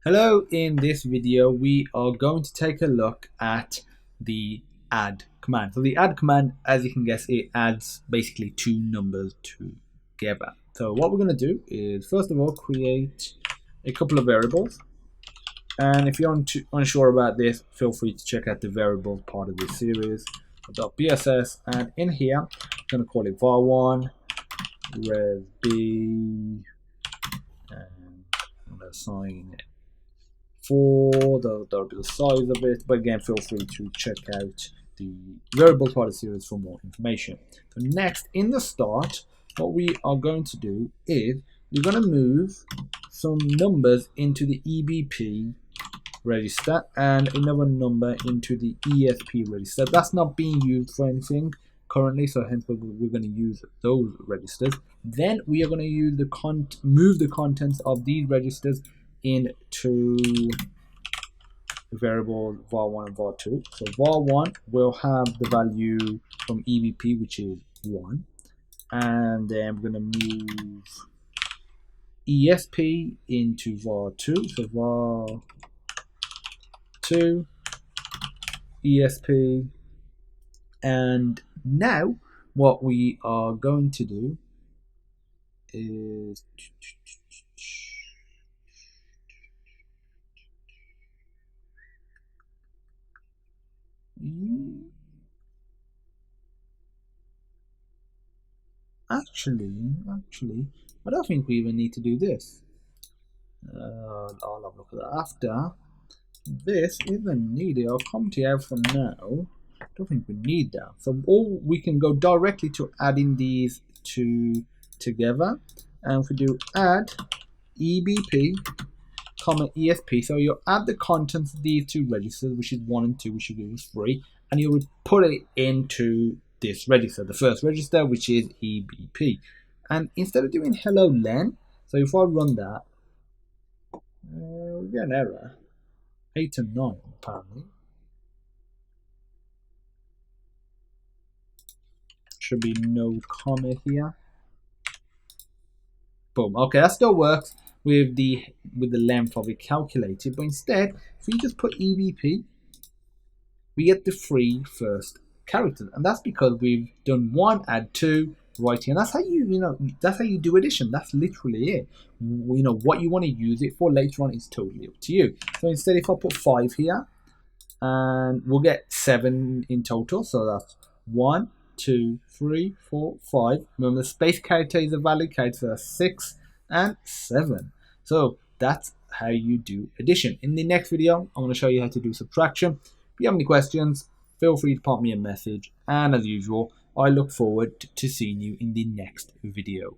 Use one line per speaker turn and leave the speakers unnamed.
Hello, in this video we are going to take a look at the add command. So the add command, as you can guess, it adds basically two numbers together. So what we're going to do is first of all create a couple of variables, and if you're unsure about this, feel free to check out the variables part of this series .bss, and in here I'm going to call it var1 revb, and I'm going to assign it 4, that'll be the size of it, but again feel free to check out the variable part of the series for more information. So next, in the start, what we are going to do is we're going to move some numbers into the EBP register and another number into the ESP register. That's not being used for anything currently, so hence we're going to use those registers. Then we are going to use move the contents of these registers into variables var1 and var2. So var1 will have the value from EBP, which is 1, and then we're going to move ESP into var2. So var2 ESP, and now what we are going to do is actually, I don't think we even need to do this. I'll have a look at that after. This isn't needed. I'll come to you for now. I don't think we need that. So all we can go directly to adding these two together, and if we do add EBP, comma ESP, so you'll add the contents of these two registers, which is 1 and 2, which should give us 3, and you'll put it into this register, the first register, which is EBP. And instead of doing hello len, so if I run that, we get an error, 8 and 9 apparently. Should be no comma here. Boom. Okay, that still works with the length of it calculated, but instead, if we just put EBP, we get the 3 first characters, and that's because we've done 1, add 2, right here. And that's how that's how you do addition. That's literally it. What you want to use it for later on is totally up to you. So instead, if I put 5 here, and we'll get 7 in total. So that's 1, 2, 3, 4, 5. Remember, the space character is a valid character, so that's 6 and 7. So that's how you do addition. In the next video, I'm going to show you how to do subtraction. If you have any questions, feel free to pop me a message. And as usual, I look forward to seeing you in the next video.